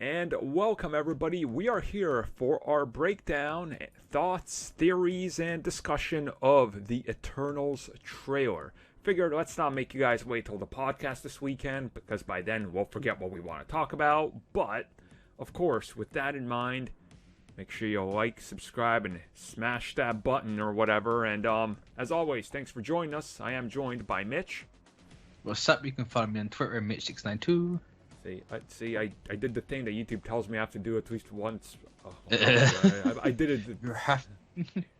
And welcome everybody. We are here for our breakdown, thoughts, theories, and discussion of the Eternals trailer. Figured let's not make you guys wait till the podcast this weekend, because by then we'll forget what we want to talk about. But, of course, with that in mind, make sure you like, subscribe, and smash that button or whatever. And as always, thanks for joining us. I am joined by Mitch. What's up? You can follow me on Twitter at Mitch692. I did the thing that YouTube tells me I have to do at least once. I did it.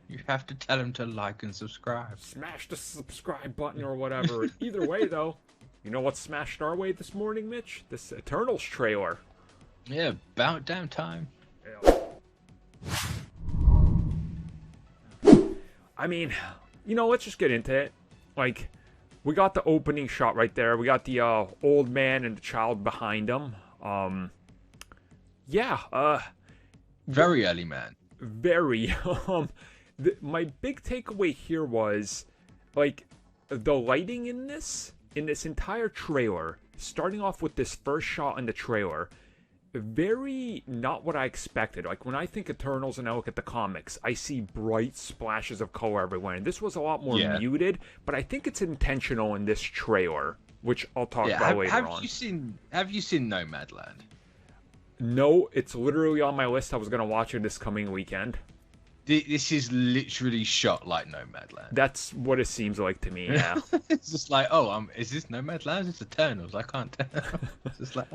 You have to tell him to like and subscribe. Smash the subscribe button or whatever. Either way, though, you know what smashed our way this morning, Mitch? This Eternals trailer. Yeah, about damn time. I mean, let's just get into it. Like, we got the opening shot right there. We got the old man and the child behind him. Very early, man. Very. My big takeaway here was, like, the lighting in this entire trailer, starting off with this first shot in the trailer, very not what I expected. Like, when I think Eternals and I look at the comics, I see bright splashes of color everywhere. And this was a lot more muted, but I think it's intentional in this trailer, which I'll talk about later on. Have you seen Nomadland? No, it's literally on my list. I was going to watch it this coming weekend. This is literally shot like Nomadland. That's what it seems like to me, yeah. It's just like, is this Nomadland? It's Eternals. I can't tell. It's just like,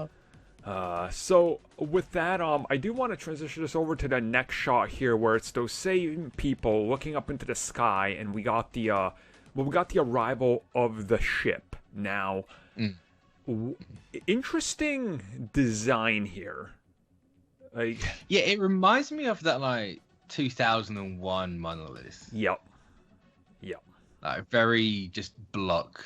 So with that, I do want to transition us over to the next shot here, where it's those same people looking up into the sky, and we got the arrival of the ship. Now, interesting design here. Like, yeah, it reminds me of that like 2001 Monolith. Yep. Like very just block,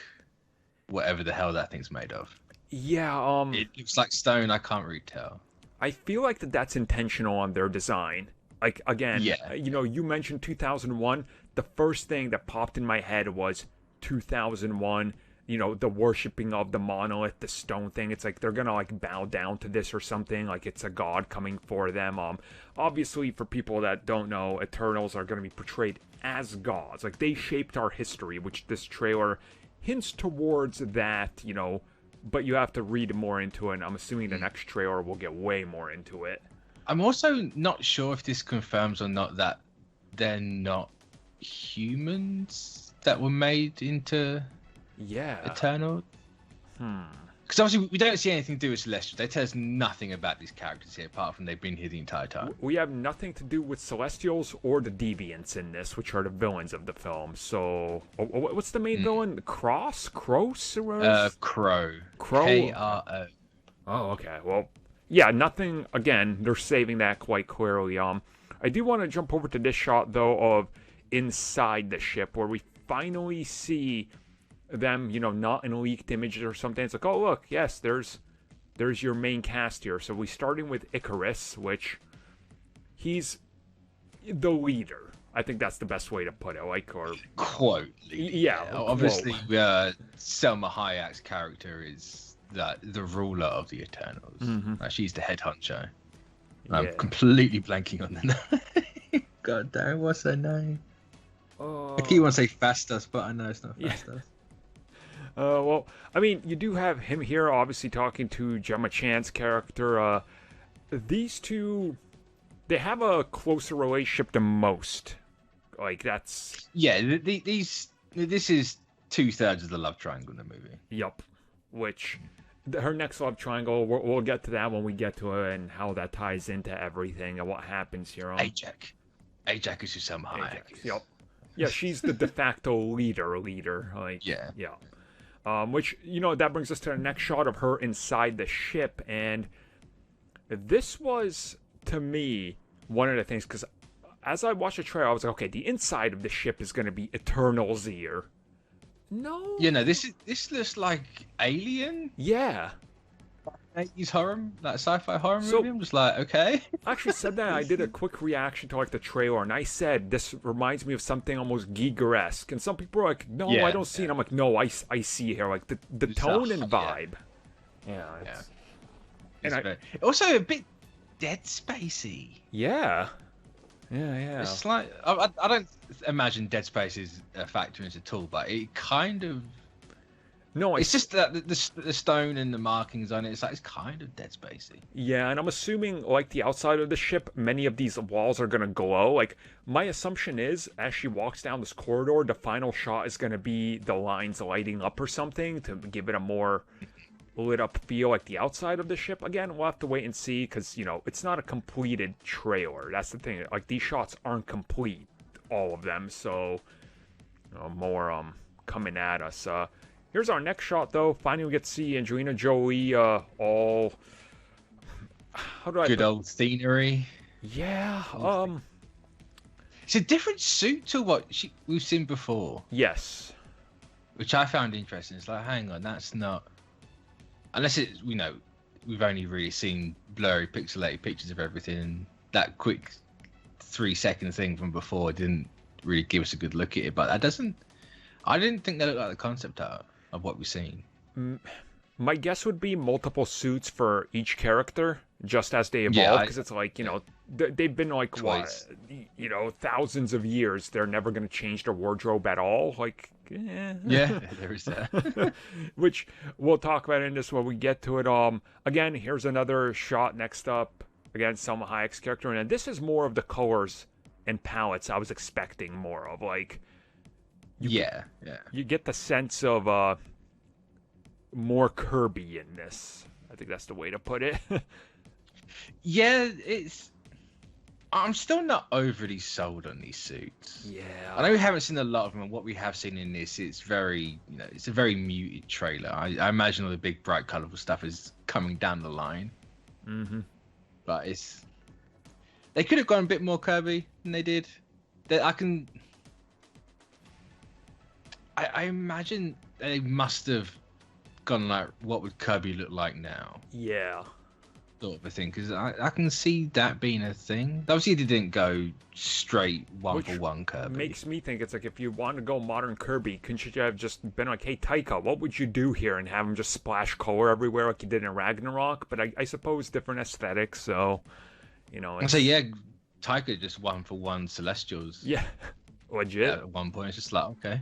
whatever the hell that thing's made of. Yeah, it looks like stone. I can't really tell. I feel like that's intentional on their design. Like, again, you mentioned 2001. The first thing that popped in my head was 2001. The worshipping of the monolith, the stone thing. It's like they're gonna like bow down to this or something. Like it's a god coming for them. Obviously, for people that don't know, Eternals are gonna be portrayed as gods. Like, they shaped our history, which this trailer hints towards that. But you have to read more into it, and I'm assuming the next trailer will get way more into it. I'm also not sure if this confirms or not that they're not humans that were made into Eternal. Because obviously we don't see anything to do with Celestials. They tell us nothing about these characters here, apart from they've been here the entire time. We have nothing to do with Celestials or the Deviants in this, which are the villains of the film. So, what's the main villain? Crow? Crow. K-R-O. Oh, okay. Well, yeah, nothing. Again, they're saving that quite clearly. I do want to jump over to this shot, though, of inside the ship, where we finally see them, not in leaked images or something. It's like, oh, look, yes, there's your main cast here. So we starting with Icarus, which he's the leader. I think that's the best way to put it. Like, or quote. Yeah. Obviously, Selma Hayek's character is the ruler of the Eternals. She's the head honcho. I'm completely blanking on the name. God damn, what's her name? I keep wanting to say Fastos, but I know it's not Fastos. Yeah. Well, I mean, you do have him here, obviously talking to Gemma Chan's character. These two, they have a closer relationship than most. Like, that's... Yeah, this is 2/3 of the love triangle in the movie. Yup. Which, her next love triangle, we'll get to that when we get to it, and how that ties into everything and what happens here on... Ajax is who Selma Hayek is. Yup. Yeah, she's the de facto leader. Like, yeah. Which, that brings us to the next shot of her inside the ship. And this was, to me, one of the things, because as I watched the trailer, I was like, okay, the inside of the ship is going to be Eternals here. No. This looks like Alien. Yeah. 80s horror, that sci-fi horror movie. I'm just like, okay. I actually said that. I did a quick reaction to like the trailer, and I said this reminds me of something almost Giger-esque. And some people are like, no, I don't see it. I'm like, no, I see here like the tone and vibe. Yeah. Also a bit Dead Spacey. Yeah. Yeah. It's like I don't imagine Dead Space is a factor into at all, but it kind of. No, it's just that the stone and the markings on it. It's kind of Dead Spacey. Yeah, and I'm assuming like the outside of the ship, many of these walls are gonna glow. Like my assumption is, as she walks down this corridor, the final shot is gonna be the lines lighting up or something to give it a more lit up feel like the outside of the ship. Again, we'll have to wait and see because it's not a completed trailer. That's the thing. Like these shots aren't complete, all of them. So more coming at us. Here's our next shot, though. Finally, we get to see Angelina Jolie all... How do I... Good old scenery. Yeah, It's a different suit to what we've seen before. Yes. Which I found interesting. It's like, hang on, that's not... Unless it's, we've only really seen blurry, pixelated pictures of everything. And that quick 3-second thing from before didn't really give us a good look at it. But that doesn't... I didn't think that looked like the concept art of what we've seen. My guess would be multiple suits for each character, just as they evolve, because it's like, they've been like, thousands of years. They're never going to change their wardrobe at all. Like, yeah, there is that. Which we'll talk about in this when we get to it. Again, here's another shot next up. Again, Salma Hayek's character. And this is more of the colors and palettes I was expecting more of. Like, you get the sense of more Kirby in this. I think that's the way to put it. Yeah, I'm still not overly sold on these suits. Yeah, I know we haven't seen a lot of them, and what we have seen in this, it's very, it's a very muted trailer. I imagine all the big, bright, colorful stuff is coming down the line. Mm-hmm. But they could have gone a bit more Kirby than they did. I imagine they must have gone like, what would Kirby look like now? Yeah. Sort of a thing, because I can see that being a thing. Obviously, they didn't go straight one-for-one Kirby. Makes me think it's like, if you want to go modern Kirby, couldn't you have just been like, hey, Taika, what would you do here? And have him just splash color everywhere like you did in Ragnarok? But I suppose different aesthetics, so, Taika just one-for-one Celestials. Yeah. Legit. At one point, it's just like, okay.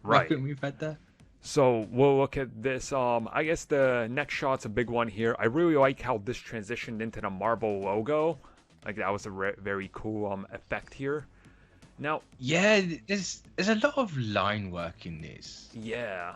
Right. We've had that. So we'll look at this. I guess the next shot's a big one here. I really like how this transitioned into the Marvel logo. Like that was a very cool effect here. Now, yeah, there's a lot of line work in this. Yeah,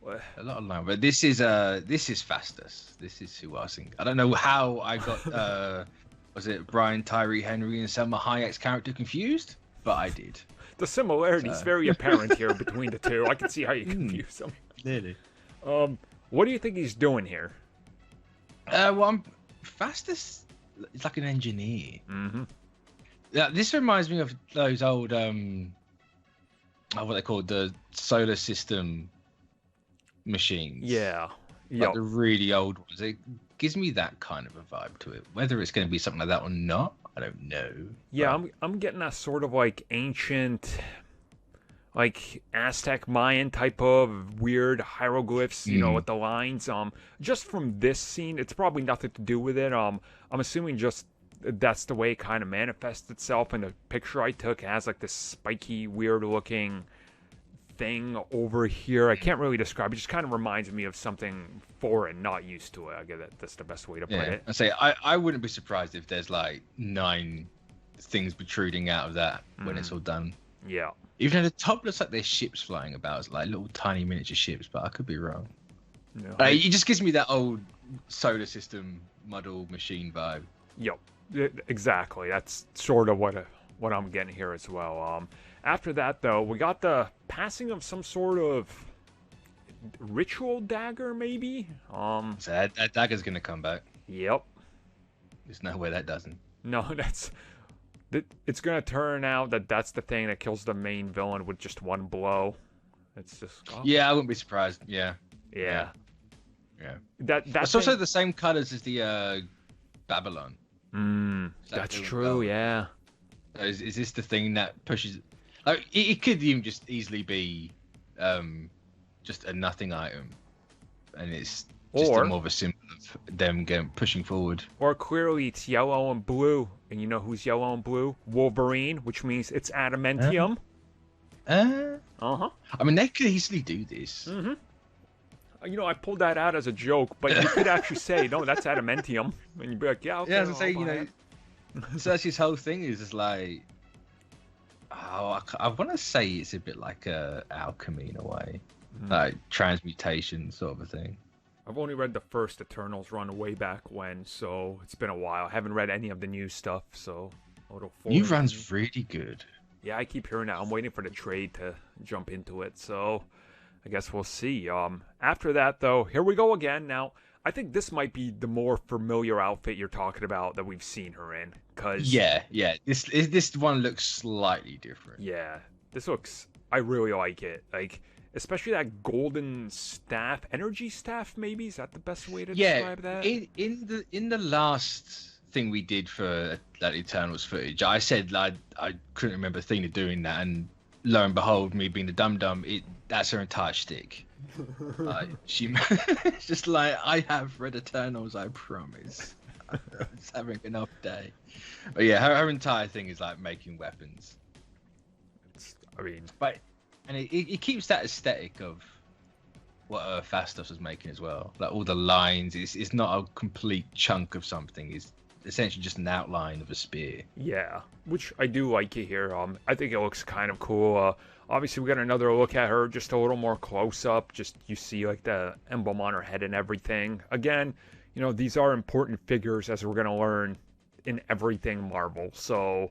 a lot of line work. This is Fastus. This is who I think. I don't know how I got was it Brian Tyree Henry and Selma Hayek's character confused, but I did. The similarity is very apparent here between the two. I can see how you confuse them. Really? What do you think he's doing here? Fastus is like an engineer. Mm-hmm. Yeah, this reminds me of those old what they called the solar system machines. Yeah. Like the really old ones. It gives me that kind of a vibe to it. Whether it's going to be something like that or not, I don't know. Yeah, I'm getting that sort of like ancient, like Aztec Mayan type of weird hieroglyphs, with the lines. Just from this scene, it's probably nothing to do with it. I'm assuming just that's the way it kind of manifests itself. And the picture I took has like this spiky, weird looking thing over here. I can't really describe it. Just kind of reminds me of something foreign, not used to it. I guess that's the best way to put it. I say I wouldn't be surprised if there's like 9 things protruding out of that when it's all done. Yeah. Even at the top looks like there's ships flying about. It's like little tiny miniature ships, but I could be wrong. No. It just gives me that old solar system model machine vibe. Yep. Exactly. That's sort of what I'm getting here as well. After that, though, we got the passing of some sort of ritual dagger, maybe? So that dagger's going to come back. Yep. There's no way that doesn't. No, it's going to turn out that's the thing that kills the main villain with just one blow. It's just... Oh. Yeah, I wouldn't be surprised. Yeah. It's also the same colors as the Babylon. That's true, yeah. Is this the thing that pushes... it could even just easily be just a nothing item, and it's just more of a symbol of them pushing forward. Or clearly it's yellow and blue, and you know who's yellow and blue? Wolverine, which means it's adamantium. I mean, they could easily do this. You know, I pulled that out as a joke, but you could actually say, no, that's adamantium, and you'd be like, yeah, okay. Yeah, as I say, you know, so that's his whole thing is just like, I want to say it's a bit like alchemy in a way, like transmutation sort of a thing. I've only read the first Eternals run way back when, so it's been a while. I haven't read any of the new stuff, so a little. New run's really good. Yeah, I keep hearing that. I'm waiting for the trade to jump into it, so I guess we'll see. After that, though, here we go again. Now, I think this might be the more familiar outfit you're talking about that we've seen her in, cause this one looks slightly different. Yeah, this looks. I really like it. Like, especially that golden staff, energy staff. Maybe is that the best way to describe that? In the last thing we did for that Eternals footage, I said like I couldn't remember Athena doing that, and lo and behold, me being the dum-dum, that's her entire shtick. She just like, I have read Eternals, I promise. I'm just having an off day. But yeah, her entire thing is like making weapons. And it keeps that aesthetic of what Fastos was making as well. Like all the lines, it's not a complete chunk of something. It's essentially just an outline of a spear. Yeah, which I do like it here. I think it looks kind of cool. Obviously, we got another look at her, just a little more close up. Just you see like the emblem on her head and everything. Again, you know, these are important figures, as we're gonna learn in everything Marvel. So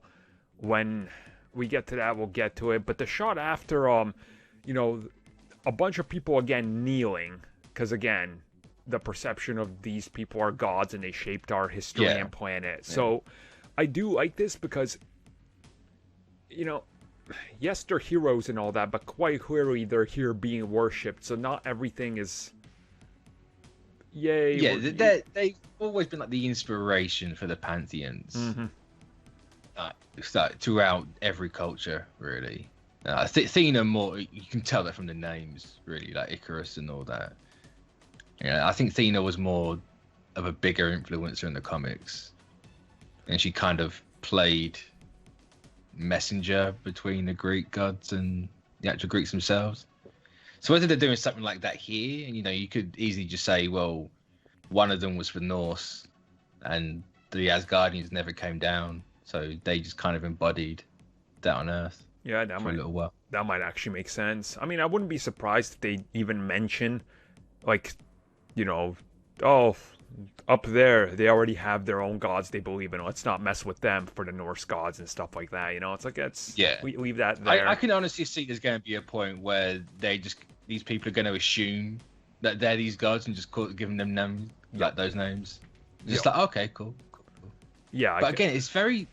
when we get to that, we'll get to it. But the shot after, you know, a bunch of people again kneeling, because again, the perception of these people are gods and they shaped our history and planet. Yeah. So I do like this because, you know, yes, they're heroes and all that, but quite clearly they're here being worshipped. So not everything is yay. Yeah, they've always been like the inspiration for the pantheons. Throughout every culture, really. Athena more, you can tell that from the names, really, like Icarus and all that. Yeah, I think Athena was more of a bigger influencer in the comics, and she kind of played messenger between the Greek gods and the actual Greeks themselves. So whether they're doing something like that here, you know, you could easily just say, well, one of them was for Norse, and the Asgardians never came down, so they just kind of embodied that on Earth. Yeah, that might actually make sense. I mean, I wouldn't be surprised if they even mention, like, you know, oh, up there, they already have their own gods they believe in. Let's not mess with them for the Norse gods and stuff like that. You know, it's like, we leave that there. I can honestly see there's going to be a point where these people are going to assume that they're these gods and just giving them names, like those names. Just like, okay, cool. Yeah. But again, it's very...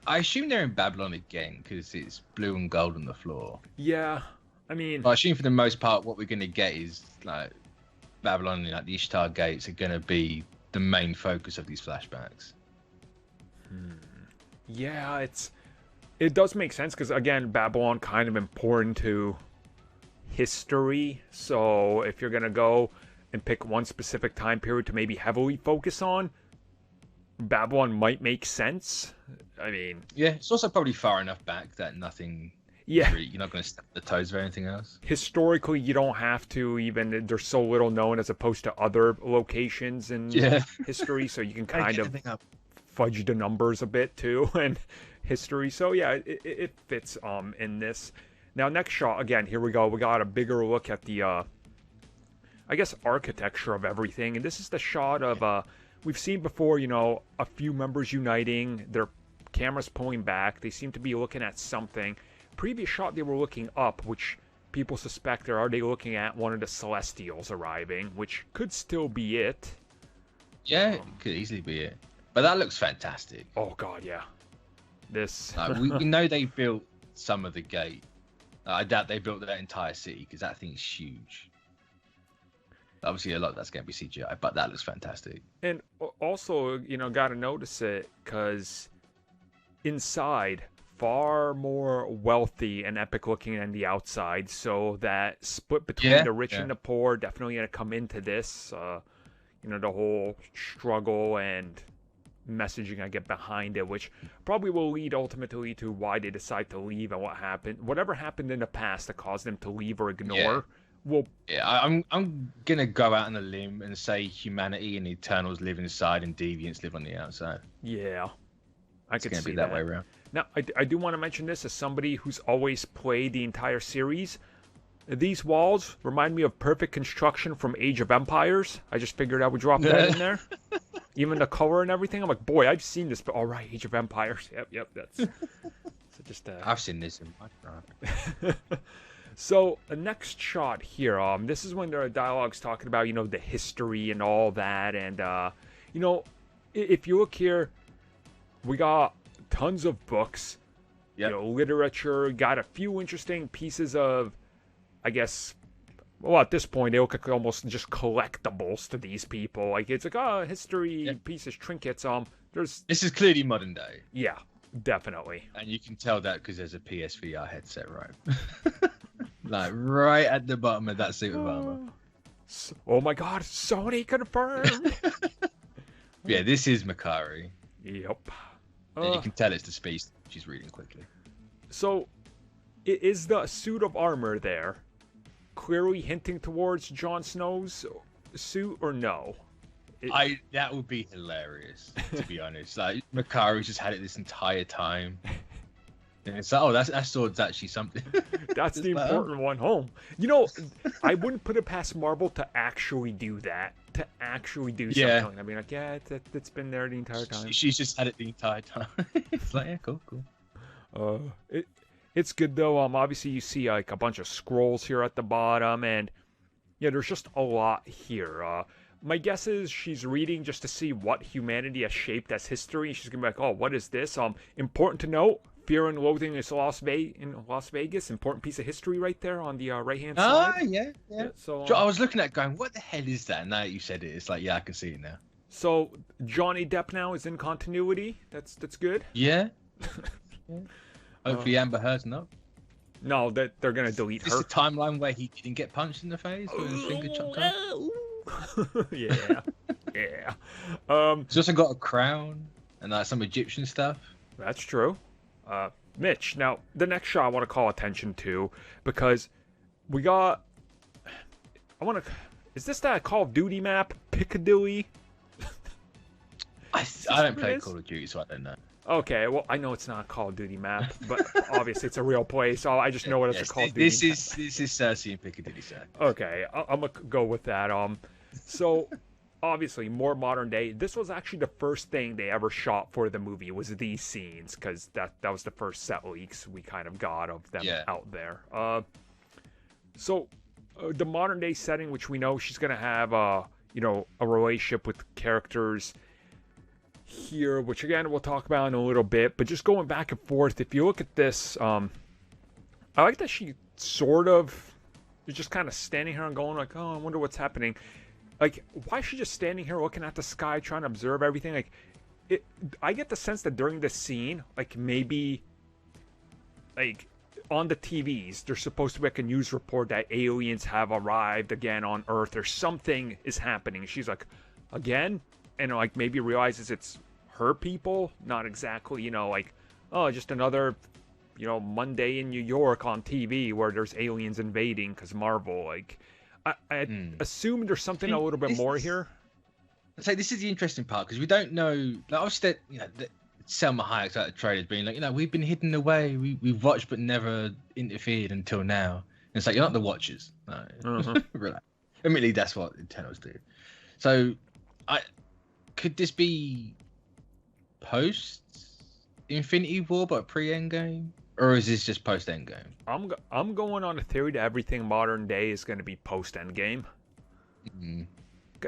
I assume they're in Babylon again because it's blue and gold on the floor. Yeah, I mean... But I assume for the most part what we're going to get is like Babylon and like the Ishtar gates are going to be the main focus of these flashbacks. Yeah, it does make sense because, again, Babylon kind of important to history. So if you're going to go and pick one specific time period to maybe heavily focus on, Babylon might make sense. I mean, yeah, it's also probably far enough back that nothing. Yeah, really, you're not going to step the toes of anything else. Historically, you don't have to. Even there's so little known as opposed to other locations in history, so you can kind of fudge the numbers a bit too in history. So yeah, it fits in this. Now, next shot again. Here we go. We got a bigger look at the, I guess, architecture of everything, and this is the shot of we've seen before, you know, a few members uniting, their cameras pulling back. They seem to be looking at something. Previous shot, they were looking up, which people suspect are they looking at one of the Celestials arriving, which could still be it. Yeah, it could easily be it. But that looks fantastic. Oh, God, yeah. This... we know they built some of the gate. I doubt they built that entire city, because that thing's huge. Obviously, a lot of that's going to be CGI, but that looks fantastic. And also, you know, got to notice it because inside, far more wealthy and epic looking than the outside, so that split between the rich and the poor definitely going to come into this. The whole struggle and messaging I get behind it, which probably will lead ultimately to why they decide to leave and whatever happened in the past that caused them to leave or ignore. I'm gonna go out on a limb and say humanity and Eternals live inside and Deviants live on the outside. Yeah, I could see be that way around. Now, I do want to mention this as somebody who's always played the entire series. These walls remind me of perfect construction from Age of Empires. I just figured I would drop that in there. Even the color and everything. I'm like, boy, I've seen this, but all right, Age of Empires. Yep, that's... So just, I've seen this in my time. So, the next shot here, this is when the dialogue's talking about, the history and all that. And, if you look here, we got tons of books, literature, got a few interesting pieces of, I guess, well, at this point, they look like almost just collectibles to these people. Like, it's like, history pieces, trinkets. This is clearly modern day. Yeah, definitely. And you can tell that because there's a PSVR headset, right? Like, right at the bottom of that suit of armor. Oh my god, Sony confirmed! Yeah, this is Makari. Yep. And you can tell it's the space she's reading quickly. So, is the suit of armor there clearly hinting towards Jon Snow's suit, or no? That would be hilarious, to be honest. Like, Makari's just had it this entire time. And it's like, that sword's actually something. That's the important one home. I wouldn't put it past Marvel to actually do that. To actually do something. I mean, like, it's been there the entire time. She's just had it the entire time. It's like, yeah, cool. It's good, though. Obviously, you see, like, a bunch of scrolls here at the bottom. And, there's just a lot here. My guess is she's reading just to see what humanity has shaped as history. She's going to be like, oh, what is this? Important to note. Fear and Loathing is in Las Vegas. Important piece of history right there on the right-hand side. Yeah. So I was looking at it going, what the hell is that? And now that you said it, it's like, yeah, I can see it now. So Johnny Depp now is in continuity. That's good. Yeah. Hopefully Amber Heard's not. No, that they're gonna delete her. Is the timeline where he didn't get punched in the face with his finger chopped off? Yeah. He's also got a crown and like some Egyptian stuff. That's true. Mitch, now the next shot I want to call attention to because we got. Is this that Call of Duty map, Piccadilly? I don't play Call of Duty, so I don't know. Okay, well I know it's not a Call of Duty map, but obviously it's a real place, so I just know what it's a Call of Duty. This is Cersei and Piccadilly, sir. Okay, I'm gonna go with that. So. Obviously, more modern day. This was actually the first thing they ever shot for the movie was these scenes because that was the first set leaks we kind of got of them out there. So the modern day setting, which we know she's gonna have, a relationship with characters here, which again we'll talk about in a little bit. But just going back and forth, if you look at this, I like that she sort of is just kind of standing here and going like, oh, I wonder what's happening. Like, why is she just standing here looking at the sky, trying to observe everything? Like, I get the sense that during this scene, like, maybe, like, on the TVs, there's supposed to be like a news report that aliens have arrived again on Earth or something is happening. She's like, again? And, like, maybe realizes it's her people, not exactly, like, oh, just another, Monday in New York on TV where there's aliens invading because Marvel, like... I assume there's something a little bit more here. I'd say this is the interesting part because we don't know. Like, obviously, Selma Hayek's out of trailers being like, we've been hidden away. We've watched but never interfered until now. And it's like, you're not the Watchers. No. Relax. Admittedly, that's what Eternals do. So, could this be post Infinity War but pre-Endgame? Or is this just post Endgame? I'm going on a theory that everything modern day is going to be post Endgame,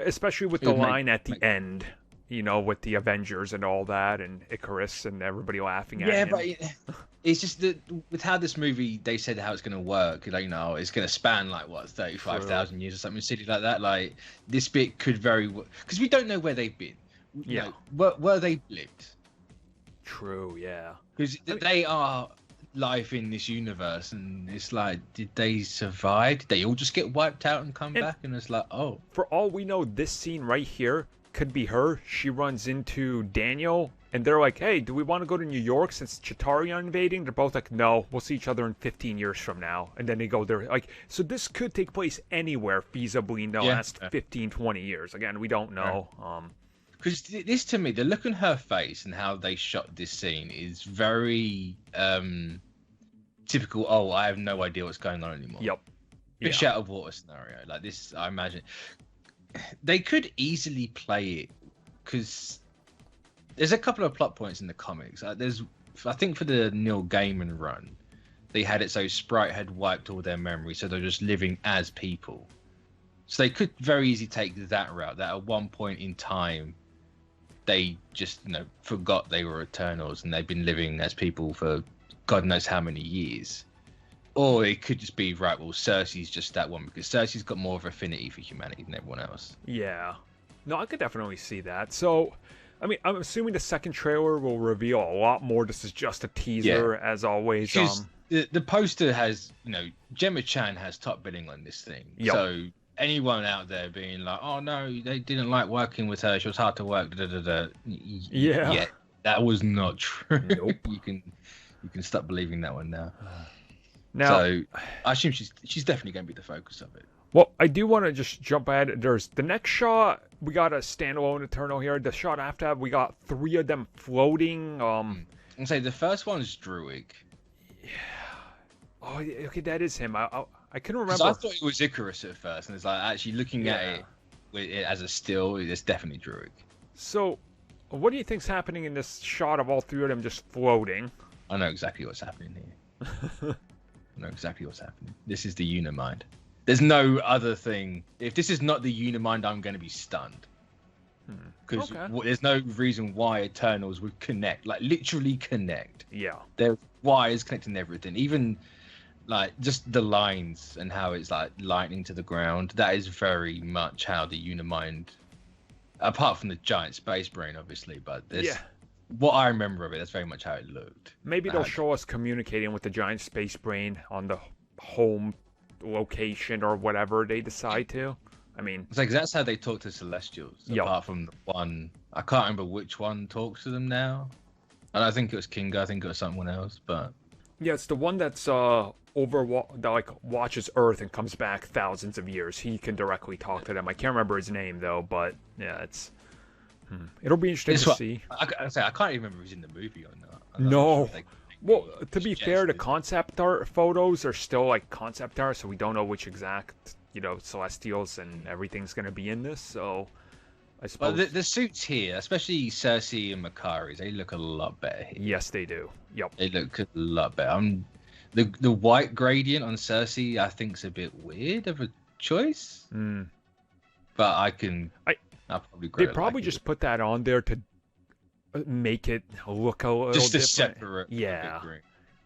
especially with the line at the end, with the Avengers and all that, and Icarus and everybody laughing at him. Yeah, but it's just that with how this movie they said how it's going to work. Like, it's going to span 35,000 years or something silly like that. Like, this bit could very because we don't know where they've been. Yeah, were they blipped? True, yeah. Because they are life in this universe, and it's like, did they survive? Did they all just get wiped out and come back? And it's like, oh. For all we know, this scene right here could be her. She runs into Daniel, and they're like, hey, do we want to go to New York since Chitauri are invading? They're both like, no, we'll see each other in 15 years from now. And then they go there. Like, so this could take place anywhere feasibly in the last 15, 20 years. Again, we don't know. Because this, to me, the look on her face and how they shot this scene is very typical, oh, I have no idea what's going on anymore. Yep. Fish out of water scenario. Like this, I imagine. They could easily play it, because there's a couple of plot points in the comics. I think for the Neil Gaiman run, they had it so Sprite had wiped all their memories, so they're just living as people. So they could very easily take that route, that at one point in time, they just, forgot they were Eternals and they've been living as people for God knows how many years. Or it could just be, right, well, Cersei's just that one, because Cersei's got more of affinity for humanity than everyone else. Yeah. No, I could definitely see that. So, I mean, I'm assuming the second trailer will reveal a lot more. This is just a teaser, as always. The poster has, Gemma Chan has top billing on this thing. Yep. So anyone out there being like, oh, no, they didn't like working with her, she was hard to work, Yeah, that was not true. Nope. You can stop believing that one now. Now, so I assume she's definitely going to be the focus of it. Well, I do want to just jump ahead. There's the next shot. We got a standalone Eternal here. The shot after that, we got 3 of them floating. I'm say the first one's Druig. Yeah. Oh, okay, that is him. I couldn't remember. I thought it was Icarus at first, and it's like actually looking at it as a still, it's definitely Druig. So, what do you think's happening in this shot of all 3 of them just floating? I know exactly what's happening here. I know exactly what's happening. This is the Unimind. There's no other thing. If this is not the Unimind, I'm going to be stunned. Because there's no reason why Eternals would connect, like literally connect. Yeah. There's wires connecting everything. Even like just the lines and how it's like lightning to the ground. That is very much how the Unimind, apart from the giant space brain, obviously, but there's what I remember of it, that's very much how it looked. Maybe they'll show us communicating with the giant space brain on the home location or whatever they decide to. I mean, it's like that's how they talk to Celestials. Apart from the one, I can't remember which one talks to them now. And I think it was Kinga. I think it was someone else, but yeah, it's the one that's that watches Earth and comes back thousands of years. He can directly talk to them. I can't remember his name though, but yeah, it's. It'll be interesting to see. I can't even remember if he's in the movie or not. No. Sure well, to be fair, the concept art photos are still like concept art, so we don't know which exact, Celestials and everything's going to be in this. So, I suppose. Well, the suits here, especially Cersei and Makari, they look a lot better here. Yes, they do. Yep. They look a lot better. The white gradient on Cersei, I think, is a bit weird of a choice. But I'll probably just put that on there to make it look a little just different. Separate. Yeah,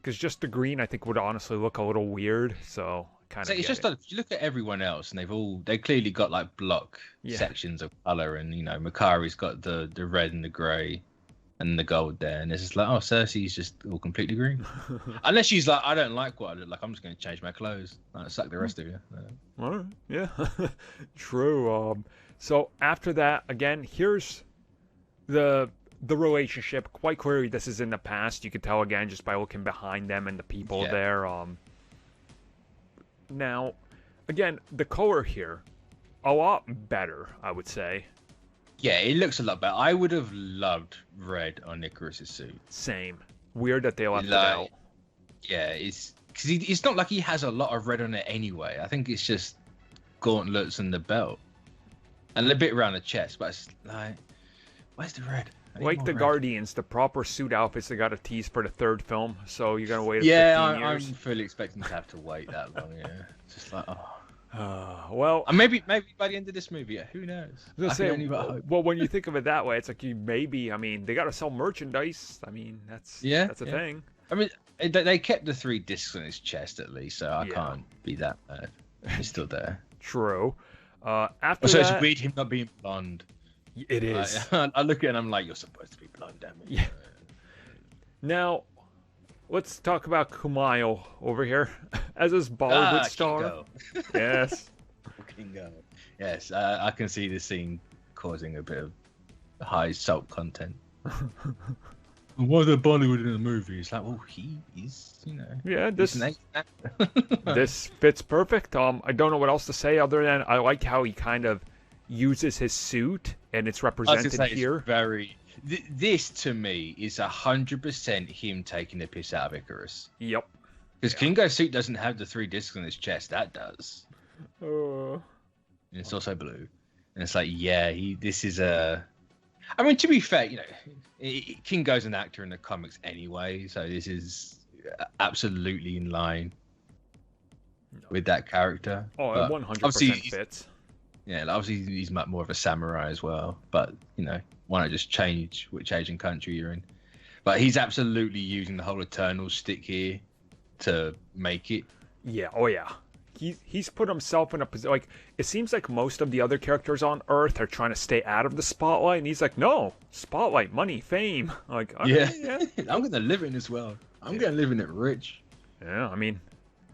because just the green I think would honestly look a little weird. So it's just like, if you look at everyone else, and they clearly got like block sections of color, and Makari's got the red and the gray and the gold there, and it's just like, oh, Cersei's just all completely green. Unless she's like, I don't like what I look like, I'm just going to change my clothes. Suck the rest of you. All right. Yeah. True. So after that, again, here's the relationship. Quite clearly, this is in the past. You could tell again just by looking behind them and the people there. Now, again, the color here, a lot better, I would say. Yeah, it looks a lot better. I would have loved red on Icarus's suit. Same. Weird that they left it out. Yeah, it's because it's not like he has a lot of red on it anyway. I think it's just gauntlets and the belt. And a bit around the chest, but it's like, where's the red? Like the Guardians, the proper suit outfits they got a tease for the 3rd film, so you're gonna wait. I'm fully expecting to have to wait that long. Yeah, it's just like, well, maybe by the end of this movie, who knows? Well, when you think of it that way, it's like maybe. I mean, they gotta sell merchandise. I mean, that's a thing. I mean, they kept the 3 discs on his chest at least, so I can't be that bad. He's still there. True. After so that, it's weird him not being blonde. It is. I look at it and I'm like, you're supposed to be blonde, damn it. Yeah. Now, let's talk about Kumail over here as his Bollywood star. Yes. Kingo. Yes, I can see this scene causing a bit of high salt content. Why the Bollywood in the movie? It's like, well, he is, Yeah, this fits perfect. I don't know what else to say other than I like how he kind of uses his suit, and it's represented here. This to me is 100% him taking the piss out of Icarus. Yep. Because Kingo's suit doesn't have the 3 discs on his chest. That does. And it's also blue. And it's like, yeah, this is a... I mean, to be fair, Kingo's an actor in the comics anyway, so this is absolutely in line with that character. Oh, it 100% fits. Yeah, obviously he's more of a samurai as well, but, why not just change which Asian country you're in? But he's absolutely using the whole Eternal stick here to make it. Yeah, oh yeah. He's put himself in a position, like, it seems like most of the other characters on Earth are trying to stay out of the spotlight, and he's like, no, spotlight, money, fame. Like, okay, yeah. I'm going to live in this world. I'm going to live in it rich. Yeah, I mean,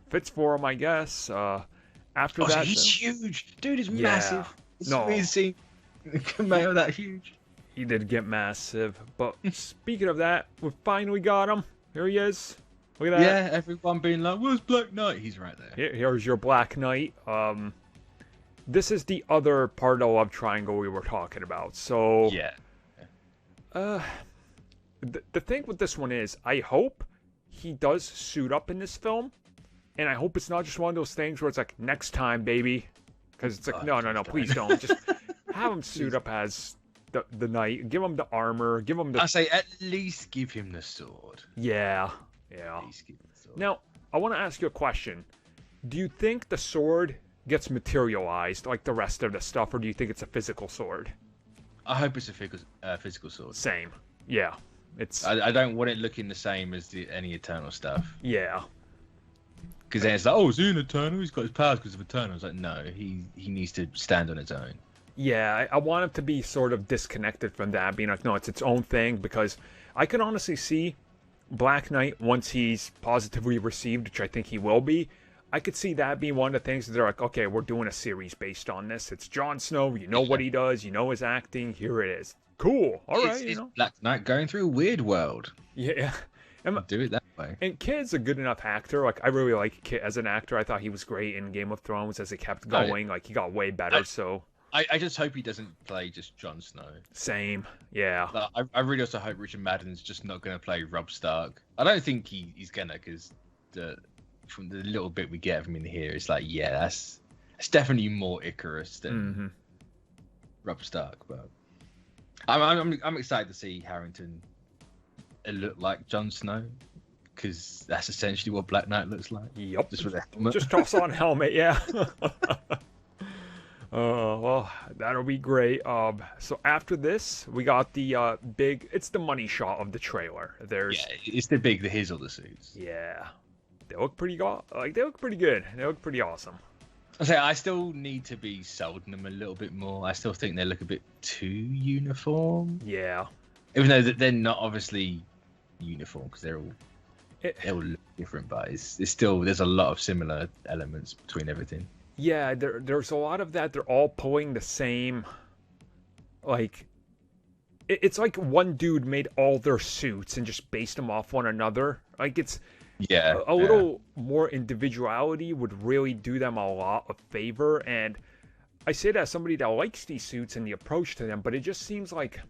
fits for him, I guess. After that... he's huge. Dude is massive. It's weird seeing Kumail that huge. He did get massive. But speaking of that, we finally got him. Here he is. Look at that. Yeah, everyone being like, where's Black Knight? He's right there. Here's your Black Knight. This is the other part of the love triangle we were talking about. So, yeah. The thing with this one is, I hope he does suit up in this film. And I hope it's not just one of those things where it's like, next time, baby. Because it's like, no, please don't. Just have him suit up as the knight. Give him the armor. Give him the... I say, at least give him the sword. Yeah. Now, I want to ask you a question. Do you think the sword gets materialized like the rest of the stuff, or do you think it's a physical sword? I hope it's a physical sword. Same. Yeah. I don't want it looking the same as any Eternal stuff. Yeah. Because then it's like, oh, is he an Eternal? He's got his powers because of Eternal. It's like, no, he needs to stand on his own. Yeah, I want it to be sort of disconnected from that, being like, no, it's its own thing, because I can honestly see Black Knight, once he's positively received, which I think he will be, I could see that being one of the things that they're like, okay, we're doing a series based on this. It's Jon Snow, you know what he does, you know his acting, here it is. Cool, all right. It's Black Knight going through a weird world. Yeah. Do it that way. And Kid's a good enough actor. Like, I really like Kid as an actor. I thought he was great in Game of Thrones as it kept going. Like, he got way better, so... I just hope he doesn't play just Jon Snow. Same, yeah. But I really also hope Richard Madden's just not going to play Robb Stark. I don't think he's going to, because from the little bit we get of him in here, it's like, yeah, that's definitely more Icarus than Robb Stark. But I'm excited to see Harrington look like Jon Snow, because that's essentially what Black Knight looks like. Yep. Just with a helmet. Just toss on helmet, yeah. Well, that'll be great. So after this, we got the it's the money shot of the trailer. It's the hizzle the suits. Yeah, they look pretty they look pretty good. They look pretty awesome. I still need to be sold on them a little bit more. I still think they look a bit too uniform. Yeah, even though they're not obviously uniform, because they all look different, but there's a lot of similar elements between everything. Yeah, there's a lot of that. They're all pulling the same, like, it's like one dude made all their suits and just based them off one another. Like, it's a little more individuality would really do them a lot of favor. And I say that as somebody that likes these suits and the approach to them, but it just seems like,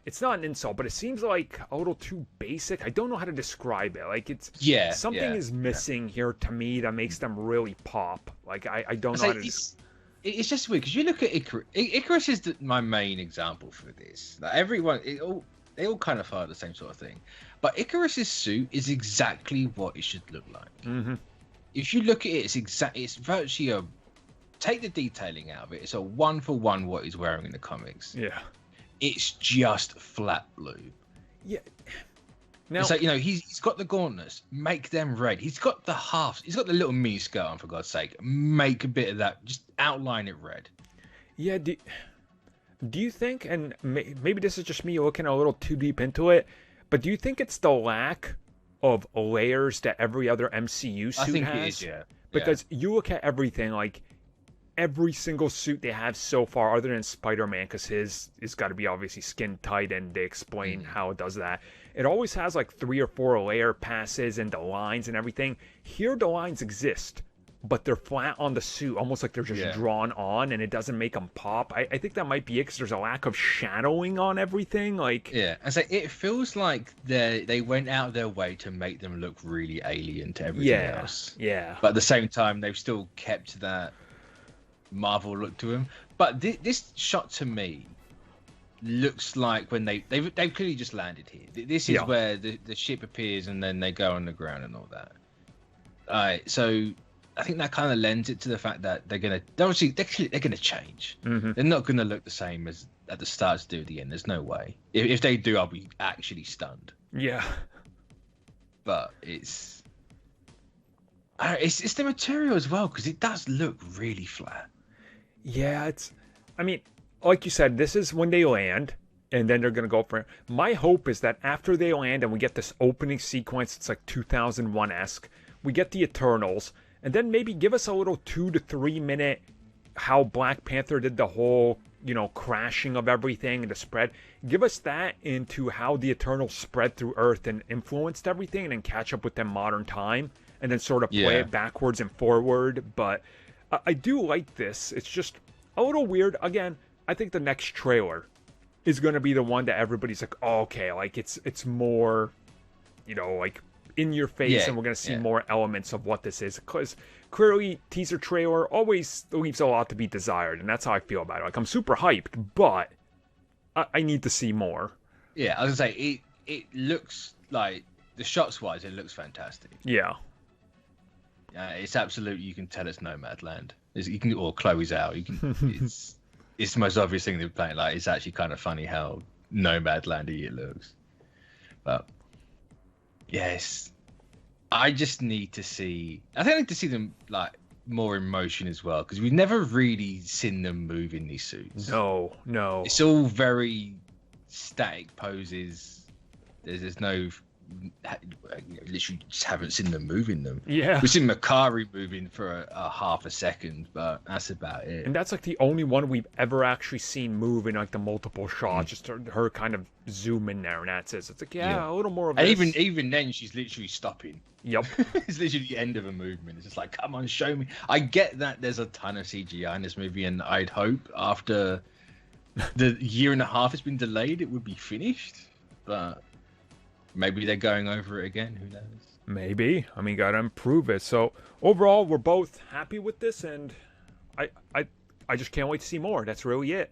it's not an insult, but it seems like a little too basic. I don't know how to describe it. Like, it's something is missing here to me that makes them really pop. Like, I don't know how to. It's just weird because you look at Icarus. Icarus is my main example for this. Like, everyone, they all kind of follow the same sort of thing, but Icarus's suit is exactly what it should look like. Mm-hmm. If you look at it, it's virtually take the detailing out of it. It's a 1-for-1 what he's wearing in the comics. Yeah. It's just flat blue. Yeah. Now, it's like, he's got the gauntlets. Make them red. He's got the halves. He's got the little mini skirt on, for God's sake. Make a bit of that. Just outline it red. Yeah. do you think, and maybe this is just me looking a little too deep into it, but do you think it's the lack of layers that every other MCU suit has? I think it is, yeah. Because you look at everything, like, every single suit they have so far, other than Spider-Man, because his is got to be obviously skin tight, and they explain how it does that. It always has like 3 or 4 layer passes and the lines and everything. Here, the lines exist, but they're flat on the suit, almost like they're just drawn on, and it doesn't make them pop. I think that might be it, because there's a lack of shadowing on everything. Like, and so it feels like they went out of their way to make them look really alien to everything else. Yeah. But at the same time, they've still kept that Marvel look to him. But this shot to me looks like when they've clearly just landed here. This is where the ship appears, and then they go on the ground and all that. So I think that kind of lends it to the fact that they're gonna change. They're not gonna look the same as at the start as they do at the end. There's no way. If they do, I'll be actually stunned. Yeah. But it's the material as well, because it does look really flat. Yeah, I mean, like you said, this is when they land, and then they're going to go for it. My hope is that after they land and we get this opening sequence, it's like 2001-esque, we get the Eternals, and then maybe give us a little 2 to 3 minute how Black Panther did the whole, crashing of everything and the spread. Give us that into how the Eternals spread through Earth and influenced everything, and then catch up with them modern time, and then sort of play it backwards and forward. But I do like this. It's just a little weird. Again, I think the next trailer is going to be the one that everybody's like, oh, okay, like it's more, like in your face, and we're going to see more elements of what this is. Because clearly, teaser trailer always leaves a lot to be desired, and that's how I feel about it. Like, I'm super hyped, but I need to see more. Yeah, I was going to say, it looks like, the shots-wise, it looks fantastic. Yeah. It's absolute. You can tell it's Nomadland. Or Chloe Zhao. You can. It's the most obvious thing they're playing. Like, it's actually kind of funny how Nomadlandy it looks. But yes, I just need to see. I think I need to see them like more in motion as well, because we've never really seen them move in these suits. No. It's all very static poses. There's no. Literally just haven't seen them moving them. Yeah, we've seen Makari moving for a half a second, but that's about it. And that's like the only one we've ever actually seen move in like the multiple shots. Just her kind of zoom in there, and that's it. It's like a little more of. And even then, she's literally stopping. Yep. It's literally the end of a movement. It's just like, come on, show me. I get that there's a ton of CGI in this movie, and I'd hope after the year and a half it's been delayed, it would be finished, but. Maybe they're going over it again. Who knows? Maybe. I mean, gotta improve it. So overall, we're both happy with this, and I just can't wait to see more. That's really it.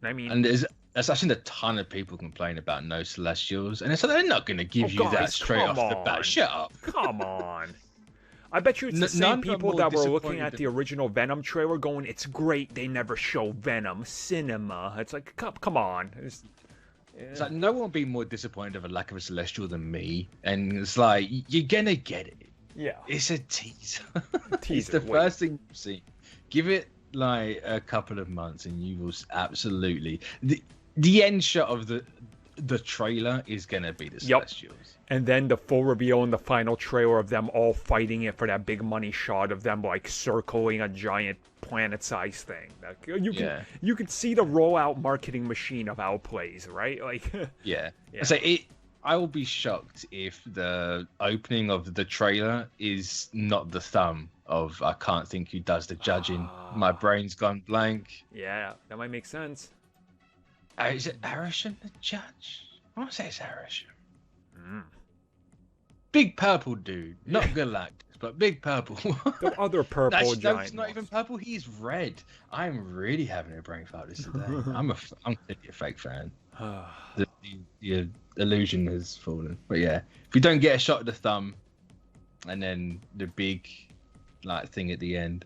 I mean, and I've seen a ton of people complain about no Celestials, and so they're not going to give you that straight off the bat. Shut up. Come on. I bet you it's the same people that were looking at the original Venom trailer going, "It's great. They never show Venom cinema." It's like, come on. It's like no one will be more disappointed of a lack of a Celestial than me, and it's like you're gonna get it. Yeah, it's a teaser. It's the first thing you see. Give it like a couple of months, and you will absolutely the end shot of the trailer is gonna be the Celestials. And then the full reveal in the final trailer of them all fighting it for that big money shot of them like circling a giant planet-sized thing. Like, you can see the rollout marketing machine of Outplays, right? Like, So I will be shocked if the opening of the trailer is not the thumb of I can't think who does the judging. My brain's gone blank. Yeah, that might make sense. Is it Arishan the judge? I want to say it's Arishan. Big purple dude, not Galactus, but big purple. The other purple giant. He's not even purple. He's red. I'm really having a brain fart this today. I'm clearly a fake fan. the illusion has fallen. But yeah, if you don't get a shot of the thumb, and then the big like thing at the end,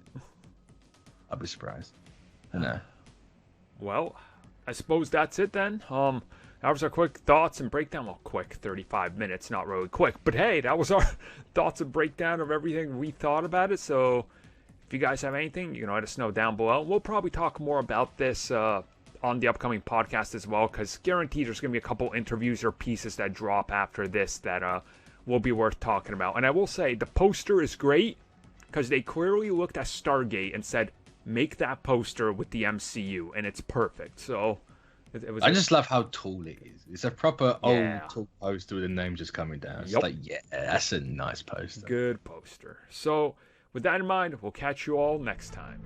I'll be surprised. I know. Well, I suppose that's it then. That was our quick thoughts and breakdown. Well, quick, 35 minutes, not really quick. But hey, that was our thoughts and breakdown of everything we thought about it. So if you guys have anything, you can let us know down below. We'll probably talk more about this on the upcoming podcast as well, because guaranteed there's going to be a couple interviews or pieces that drop after this that will be worth talking about. And I will say, the poster is great, because they clearly looked at Stargate and said, make that poster with the MCU, and it's perfect. So I just love how tall it is. It's a proper old tall poster with the name just coming down. It's like, yeah, that's a nice poster. Good poster. So with that in mind, we'll catch you all next time.